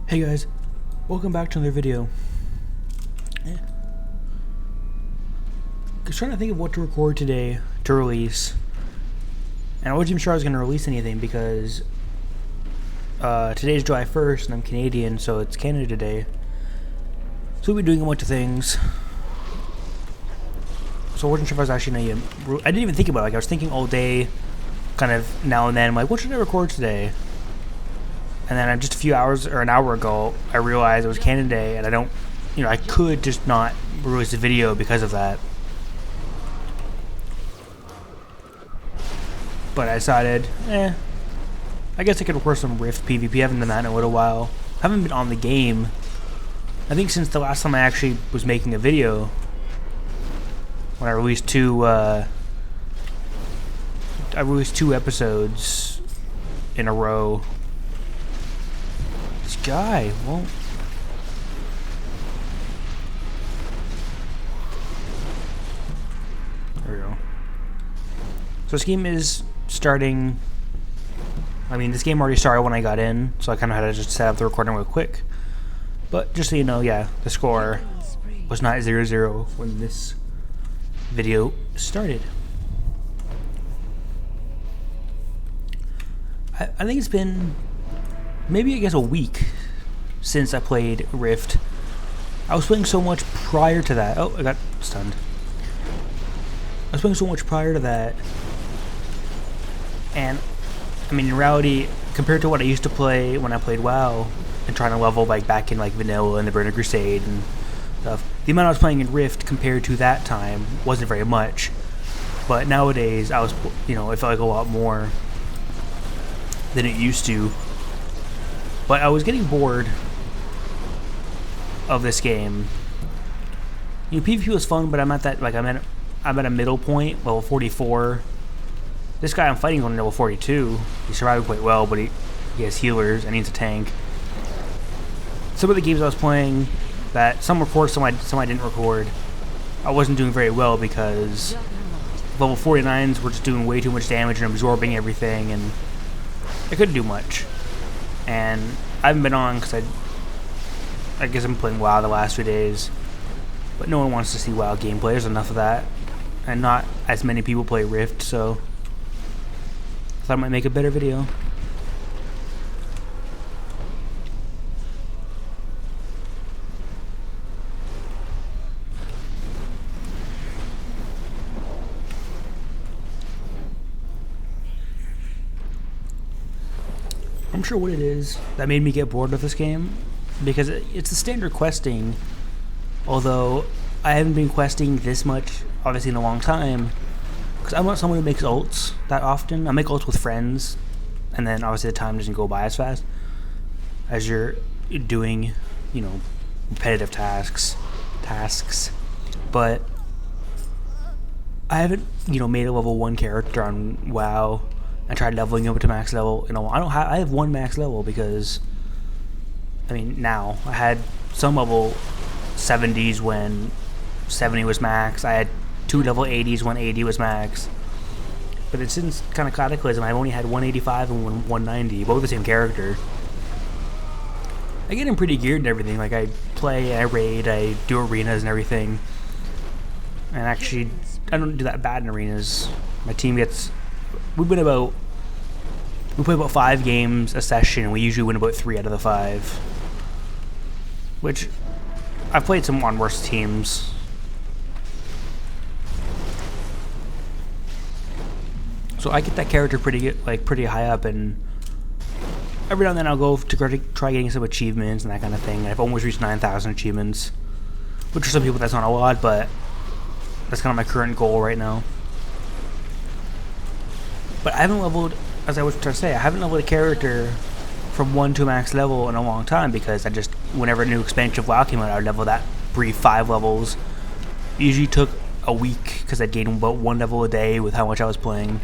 Hey guys, welcome back to another video. I was trying to think of what to record today to release, and I wasn't even sure I was going to release anything because today's July 1st and I'm Canadian, so it's Canada Day. So we'll be doing a bunch of things. So I wasn't sure if I was actually going to... I didn't even think about it. Like, I was thinking all day, kind of now and then, I'm like, what should I record today? And then just a few hours or an hour ago, I realized it was Canada Day, and I could just not release a video because of that. But I decided, I guess I could record some Rift PvP. I haven't done that in a little while. I haven't been on the game, I think, since the last time I actually was making a video. When I released two episodes in a row. This guy won't. There we go. So this game is starting. I mean, this game already started when I got in, so I kind of had to just set up the recording real quick. But just so you know, yeah, the score was not 0-0 when this video started. I think it's been maybe, I guess, a week since I played Rift. I was playing so much prior to that. Oh, I got stunned. I was playing so much prior to that. And, I mean, in reality, compared to what I used to play when I played WoW, and trying to level like back in like Vanilla and the Burning Crusade and stuff, the amount I was playing in Rift compared to that time wasn't very much. But nowadays, it felt like a lot more than it used to. But I was getting bored of this game. PvP was fun, but I'm at that, like, I'm at a middle point, level 44. This guy I'm fighting on level 42. He survived quite well, but he has healers and he's a tank. Some of the games I was playing, that some recorded, some I didn't record, I wasn't doing very well because level 49s were just doing way too much damage and absorbing everything, and I couldn't do much. And I haven't been on because I guess I'm playing WoW the last few days, but no one wants to see WoW gameplay. There's enough of that, and not as many people play Rift, so I thought I might make a better video. I'm sure what it is that made me get bored with this game, because it's the standard questing, although I haven't been questing this much, obviously, in a long time, because I'm not someone who makes ults that often. I make ults with friends, and then obviously the time doesn't go by as fast as you're doing, repetitive tasks, but I haven't, made a level 1 character on WoW. I tried leveling up to max level. I have one max level because, now I had some level 70s when 70 was max. I had 2 level 80s when 80 was max. But it's since kind of Cataclysm, I've only had 185 and 190, both the same character. I get him pretty geared and everything. Like, I play, I raid, I do arenas and everything. And actually, I don't do that bad in arenas. My team gets... We play about 5 games a session, and we usually win about 3 out of the 5. Which, I've played some on worse teams. So I get that character pretty high up, and every now and then I'll go to try getting some achievements and that kind of thing. And I've almost reached 9,000 achievements, which for some people that's not a lot, but that's kind of my current goal right now. But I haven't leveled, as I was trying to say, I haven't leveled a character from 1 to max level in a long time, because whenever a new expansion of WoW came out, I would level that brief 5 levels. It usually took a week, because I'd gain about 1 level a day with how much I was playing.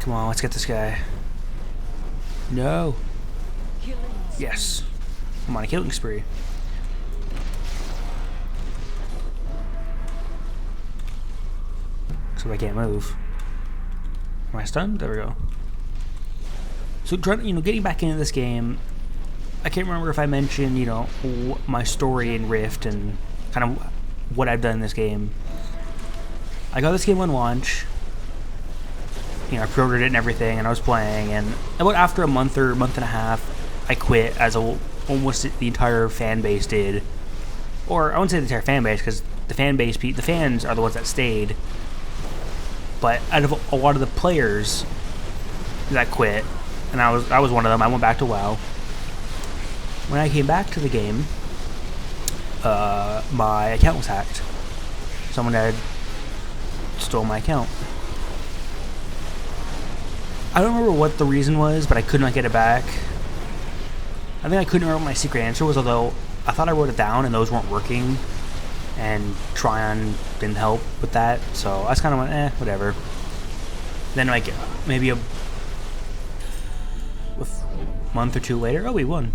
Come on, let's get this guy. No. Yes. I'm on a killing spree. So I can't move. Am I stunned? There we go. So, getting back into this game, I can't remember if I mentioned, my story in Rift and kind of what I've done in this game. I got this game on launch. I pre-ordered it and everything, and I was playing, and about after a month or month and a half, I quit, as almost the entire fan base did. Or I wouldn't say the entire fan base, because the fans are the ones that stayed. But out of a lot of the players that quit, and I was one of them, I went back to WoW. When I came back to the game, my account was hacked. Someone had stole my account. I don't remember what the reason was, but I could not get it back. I think I couldn't remember what my secret answer was, although I thought I wrote it down and those weren't working, and Tryon didn't help with that, so I just kind of went, whatever. Then maybe a month or two later, we won.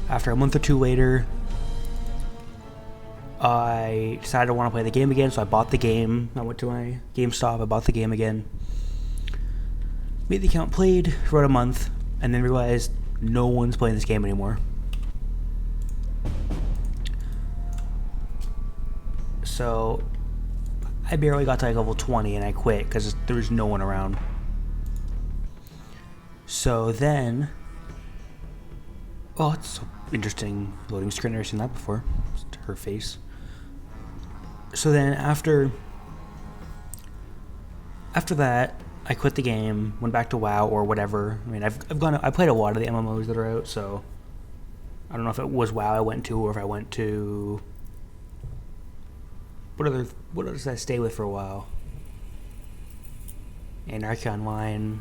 After a month or two later, I decided I want to play the game again, so I bought the game. I went to my GameStop, I bought the game again. Made the account, played for about a month, and then realized no one's playing this game anymore. So I barely got to level 20 and I quit because there was no one around. So then, it's so interesting loading screen. I've never seen that before. It's her face. So then after that, I quit the game, went back to WoW or whatever. I mean, I played a lot of the MMOs that are out, so I don't know if it was WoW I went to or if I went to what others did I stay with for a while? Anarchy Online,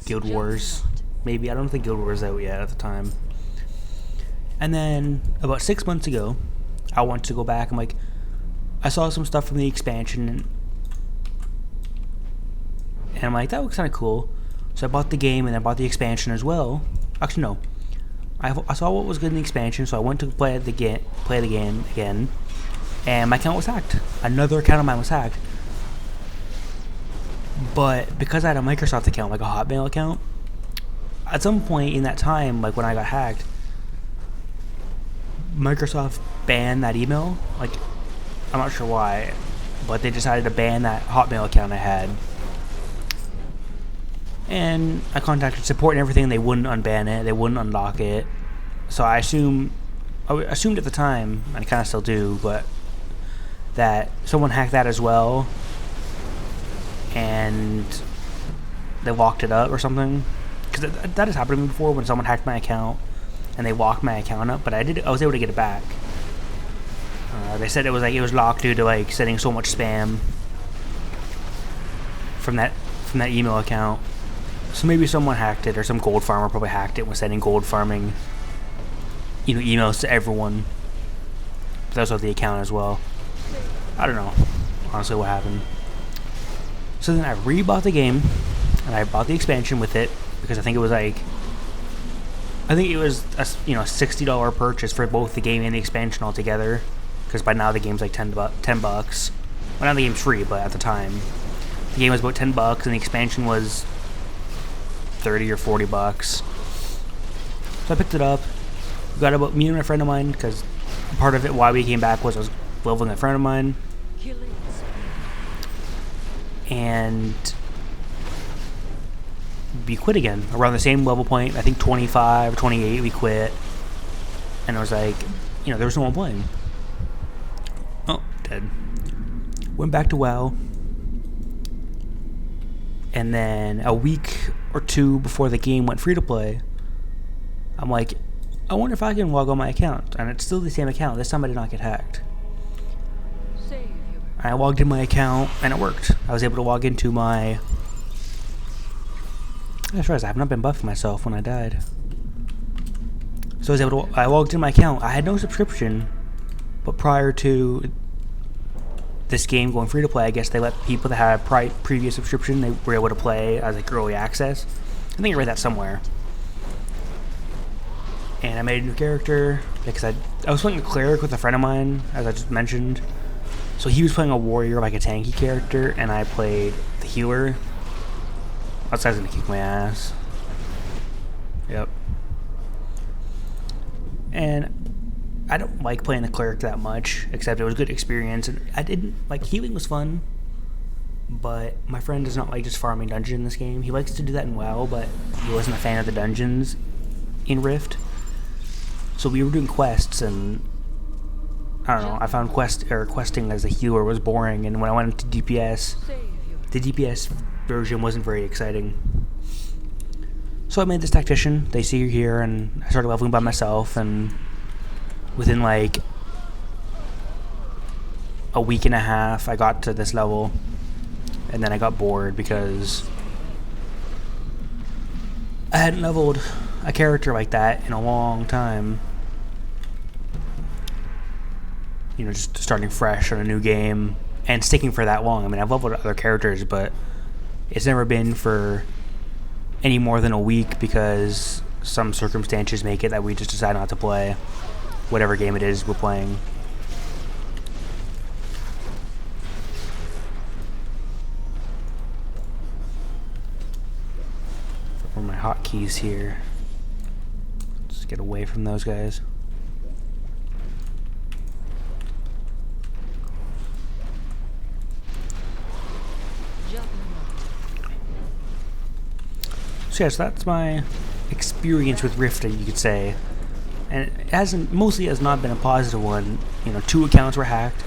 Guild Wars, maybe. I don't think Guild Wars was out yet at the time. And then about 6 months ago, I wanted to go back. I saw some stuff from the expansion, and I'm like, that looks kind of cool. So I bought the game and I bought the expansion as well. Actually, no. I saw what was good in the expansion, so I went to play the game again, and my account was hacked. Another account of mine was hacked. But because I had a Microsoft account, like a Hotmail account, at some point in that time, like when I got hacked, Microsoft banned that email. I'm not sure why, but they decided to ban that Hotmail account I had. And I contacted support and everything, and they wouldn't unban it, they wouldn't unlock it. So I assumed at the time, and I kind of still do, but that someone hacked that as well, and they locked it up or something. Because that has happened to me before, when someone hacked my account and they locked my account up, but I was able to get it back. They said it was locked due to sending so much spam from that email account. So maybe someone hacked it, or some gold farmer probably hacked it and was sending gold farming emails to everyone. But that's with the account as well. I don't know honestly what happened. So then I rebought the game, and I bought the expansion with it, because I think it was a $60 purchase for both the game and the expansion altogether. Because by now the game's like $10. Well, now the game's free, but at the time the game was about $10, and the expansion was $30 or $40. So I picked it up. Got about me and a friend of mine, because part of it why we came back was I was leveling a friend of mine. And we quit again around the same level point. I think 25 or 28 we quit, and I was like, there was no one playing. Oh, dead. Went back to WoW, and then a week or two before the game went free to play, I'm like, I wonder if I can log on my account, and it's still the same account. This time I did not get hacked. I logged in my account, and it worked. I was able to log into my... I just realized I have not been buffing myself when I died. So I logged in my account. I had no subscription, but prior to this game going free to play, I guess they let people that had previous subscription, they were able to play as early access. I think I read that somewhere. And I made a new character because I was playing a cleric with a friend of mine, as I just mentioned. So he was playing a warrior, like a tanky character, and I played the healer. That guy's gonna kick my ass. Yep. And I don't like playing the cleric that much, except it was a good experience. And I didn't like healing was fun, but my friend does not like just farming dungeons in this game. He likes to do that in WoW, but he wasn't a fan of the dungeons in Rift. So we were doing quests, and I don't know. I found questing as a healer was boring, and when I went into DPS, the DPS version wasn't very exciting. So I made this tactician. They see you here, and I started leveling by myself, and within like a week and a half, I got to this level, and then I got bored because I hadn't leveled a character like that in a long time. You know, just starting fresh on a new game and sticking for that long. I mean, I've leveled other characters, but it's never been for any more than a week because some circumstances make it that we just decide not to play whatever game it is we're playing. Where are my hotkeys here? Let's get away from those guys. So yes, that's my experience with Rift, you could say, and it mostly has not been a positive one. You know, 2 accounts were hacked.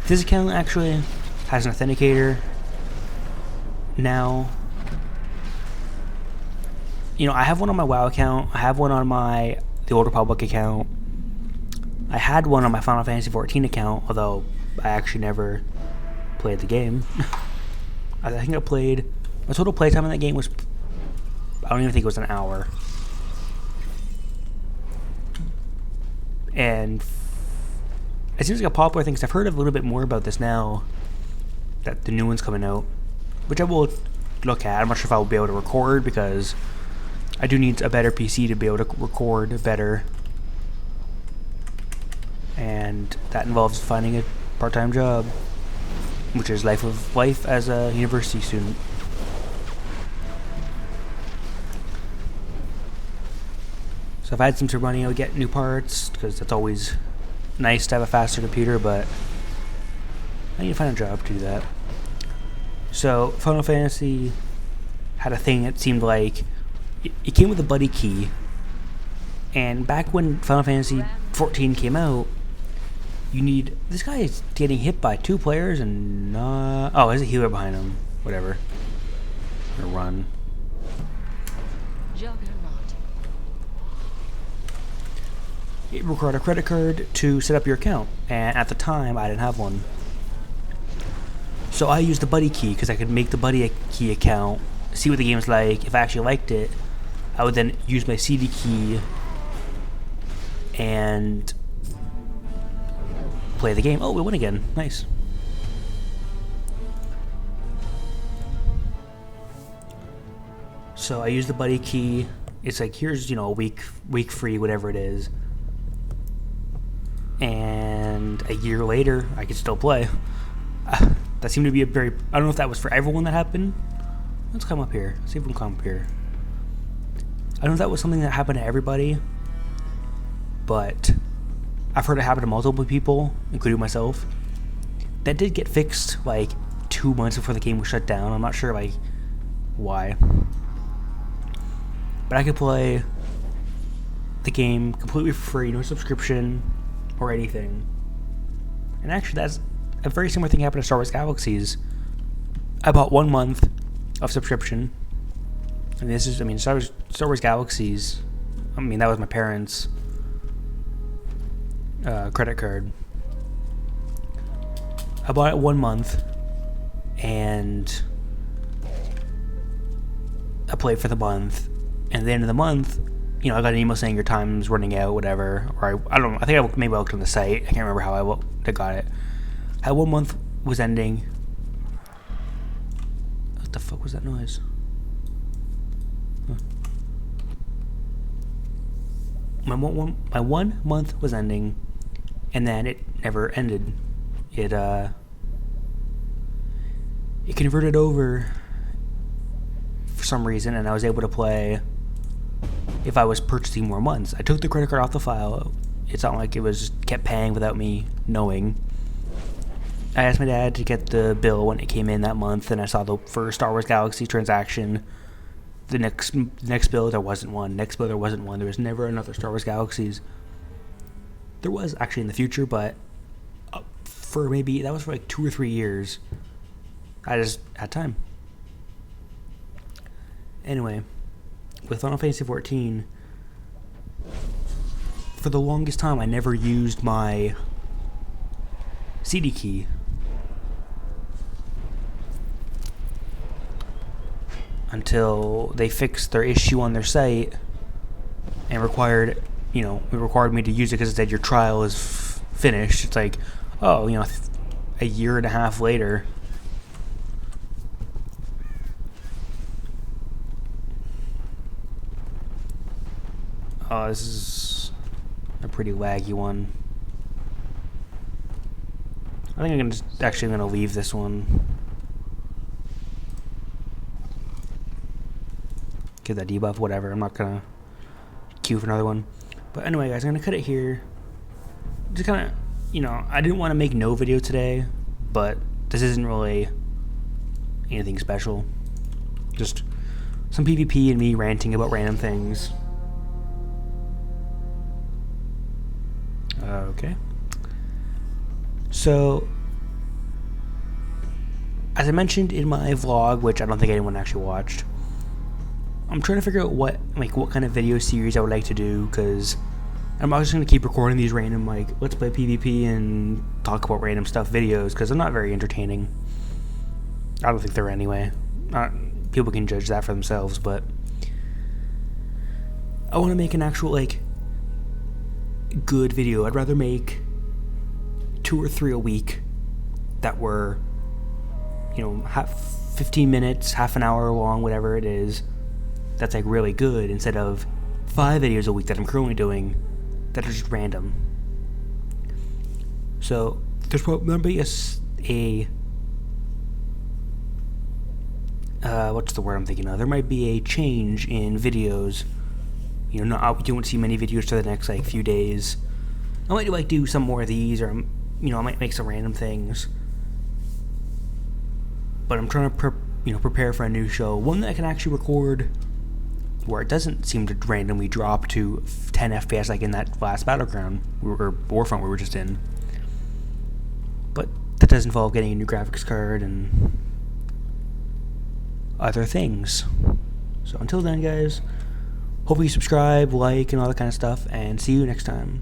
This account actually has an authenticator now. You know, I have one on my WoW account. I have one on the Old Republic account. I had one on my Final Fantasy XIV account, although I actually never played the game. I think my total playtime in that game was, I don't even think it was an hour. And it seems like a popular thing, because I've heard a little bit more about this now that the new one's coming out, which I will look at. I'm not sure if I will be able to record, because I do need a better PC to be able to record better, and that involves finding a part-time job, which is life as a university student. So if I had some money, I would get new parts, because that's always nice to have a faster computer, but I need to find a job to do that. So Final Fantasy had a thing that seemed like it came with a buddy key, and back when Final Fantasy XIV came out, this guy is getting hit by 2 players and not, oh, there's a healer behind him, whatever. I'm gonna run. It required a credit card to set up your account, and at the time I didn't have one. So I used the buddy key because I could make the buddy key account, see what the game's like. If I actually liked it, I would then use my CD key and play the game. Oh, we won again. Nice. So I used the buddy key. It's like, here's, you know, a week free, whatever it is. And a year later, I could still play. That seemed to be I don't know if that was for everyone that happened. Let's come up here. See if we can come up here. I don't know if that was something that happened to everybody, but I've heard it happen to multiple people, including myself. That did get fixed like 2 months before the game was shut down. I'm not sure like why. But I could play the game completely free, no subscription or anything. And actually, that's a very similar thing happened to Star Wars Galaxies. I bought 1 month of subscription. And this is, I mean, Star Wars Galaxies, I mean, that was my parents' credit card. I bought it 1 month, and I played for the month. And at the end of the month, you know, I got an email saying your time's running out, whatever. Or I don't know. I think maybe I looked on the site. I can't remember how I got it. How 1 month was ending. What the fuck was that noise? Huh. My 1 month was ending, and then it never ended. It it converted over for some reason, and I was able to play if I was purchasing more months. I took the credit card off the file. It's not like it was kept paying without me knowing. I asked my dad to get the bill when it came in that month, and I saw the first Star Wars Galaxy transaction. The next bill, there wasn't one. Next bill, there wasn't one. There was never another Star Wars Galaxies. There was actually in the future, but for maybe, that was for like 2 or 3 years. I just had time. Anyway, with Final Fantasy XIV, for the longest time, I never used my CD key. Until they fixed their issue on their site and required me to use it because it said your trial is finished. It's like, oh, a year and a half later. Oh, this is a pretty laggy one. I think I'm gonna leave this one. Give that debuff, whatever. I'm not gonna queue for another one. But anyway, guys, I'm gonna cut it here. Just kind of, I didn't want to make no video today, but this isn't really anything special. Just some PvP and me ranting about random things. Okay. So, as I mentioned in my vlog, which I don't think anyone actually watched, I'm trying to figure out what kind of video series I would like to do, because I'm just going to keep recording these random, let's play PvP and talk about random stuff videos, because they're not very entertaining. I don't think they're anyway. People can judge that for themselves, but I want to make an actual, good video. I'd rather make 2 or 3 a week that were, 15 minutes, half an hour long, whatever it is, that's really good, instead of 5 videos a week that I'm currently doing that are just random. So there's probably what's the word I'm thinking of? There might be a change in videos. You won't see many videos for the next few days. I might do some more of these, or I might make some random things. But I'm trying to prepare for a new show, one that I can actually record where it doesn't seem to randomly drop to 10 FPS like in that last Battleground or Warfront we were just in. But that does involve getting a new graphics card and other things. So until then, guys, hopefully you subscribe, like, and all that kind of stuff, and see you next time.